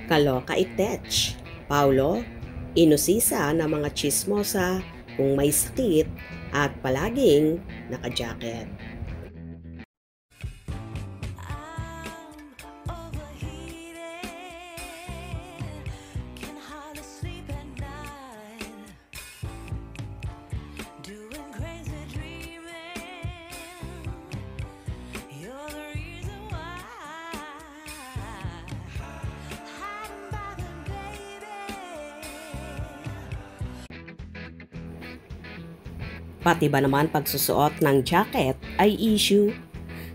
Kaloka itech. Paulo, inusisa ng mga chismosa kung may sakit at palaging naka-jacket. Pati ba naman pagsusuot ng jacket ay issue?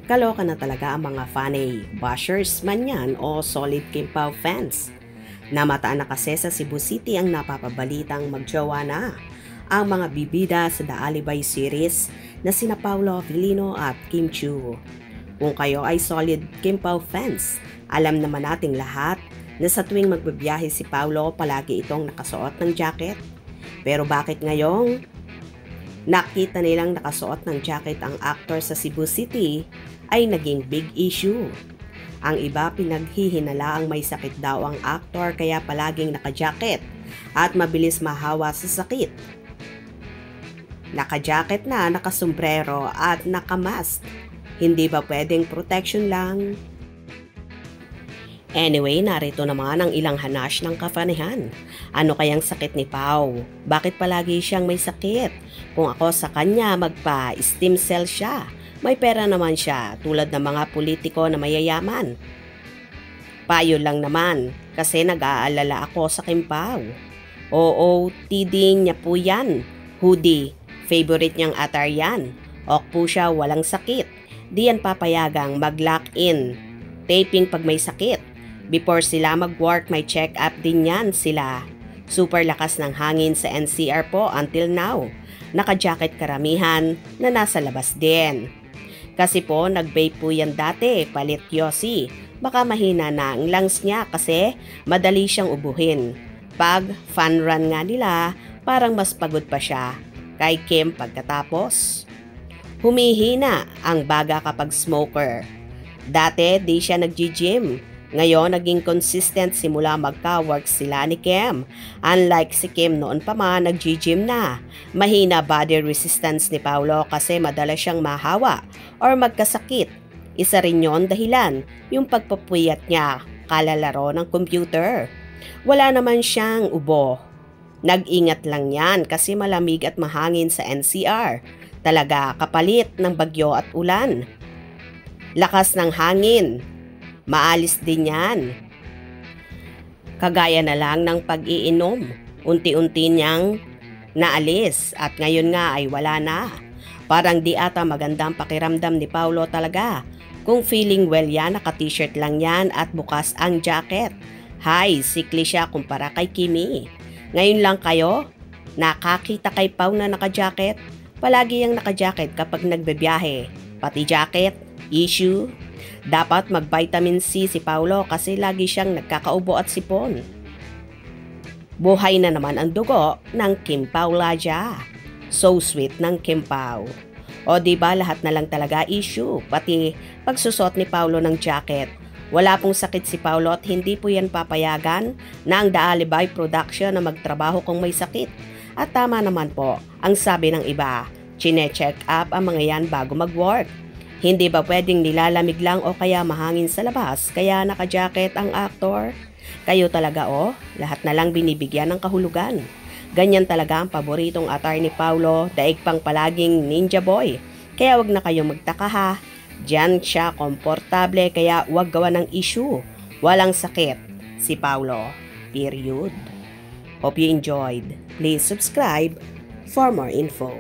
Kaloka na talaga ang mga fanay, bashers man yan o solid Kim Pao fans. Namataan na kasi sa Cebu City ang napapabalitang magjowa na ang mga bibida sa The Alibay series na sina Paulo Avellino at Kim Chiu. Kung kayo ay solid Kim Pao fans, alam naman nating lahat na sa tuwing magbibiyahe si Paulo palagi itong nakasuot ng jacket. Pero bakit ngayong nakita nilang nakasuot ng jacket ang actor sa Cebu City ay naging big issue? Ang iba pinaghihinala ang may sakit daw ang actor kaya palaging naka-jacket at mabilis mahawa sa sakit. Naka-jacket na, nakasombrero at nakamask. Hindi ba pwedeng protection lang? Anyway, narito naman ang ilang hanash ng kafanihan. Ano kayang sakit ni Pao? Bakit palagi siyang may sakit? Kung ako sa kanya, magpa-stem cell siya. May pera naman siya, tulad ng mga politiko na mayayaman. Payo lang naman, kasi nag-aalala ako sa Kim Pao. Oo, TD niya po yan. Hoodie, favorite niyang attire yan. Ok po siya, walang sakit. Di yan papayagang mag-lock-in. Taping pag may sakit. Before sila mag-work, may check-up din yan sila. Super lakas ng hangin sa NCR po until now. Naka-jacket karamihan na nasa labas din. Kasi po, nag-vape po yan dati, palit Yossi. Baka mahina na ang lungs niya kasi madali siyang ubuhin. Pag fun run nga nila, parang mas pagod pa siya. Kay Kim pagkatapos, humihina ang baga kapag smoker. Dati, di siya nag-gym. Ngayon, naging consistent simula magka-work sila ni Kim. Unlike si Kim noon pa man, nag-gym na. Mahina body resistance ni Paulo kasi madalas siyang mahawa or magkasakit. Isa rin yon dahilan, yung pagpapuyat niya, kalalaro ng computer. Wala naman siyang ubo. Nag-ingat lang yan kasi malamig at mahangin sa NCR. Talaga kapalit ng bagyo at ulan. Lakas ng hangin. Maalis din yan. Kagaya na lang ng pag-iinom. Unti-unti niyang naalis at ngayon nga ay wala na. Parang di ata magandang pakiramdam ni Paulo talaga. Kung feeling well yan, naka-t-shirt lang yan at bukas ang jacket. Hay, sikli siya kumpara kay Kimi. Ngayon lang kayo, nakakita kay Pao na naka-jacket. Palagi yung naka-jacket kapag nagbebiyahe. Pati jacket, issue. Dapat mag-vitamin C si Paulo kasi lagi siyang nagkakaubo at sipon. Buhay na naman ang dugo ng Kim Pao Laja. So sweet ng Kim Pao. O diba lahat na lang talaga issue, pati pagsusot ni Paulo ng jacket. Wala pong sakit si Paulo at hindi po yan papayagan na ang The Alibay Production na magtrabaho kung may sakit. At tama naman po, ang sabi ng iba, chine-check up ang mga yan bago mag-work. Hindi ba pwedeng nilalamig lang o kaya mahangin sa labas kaya naka-jacket ang aktor? Kayo talaga lahat na lang binibigyan ng kahulugan. Ganyan talaga ang paboritong attire ni Paulo, daig pang palaging ninja boy. Kaya wag na kayong magtaka ha. Diyan siya komportable kaya wag gawa ng issue. Walang sakit si Paulo. Period. Hope you enjoyed. Please subscribe for more info.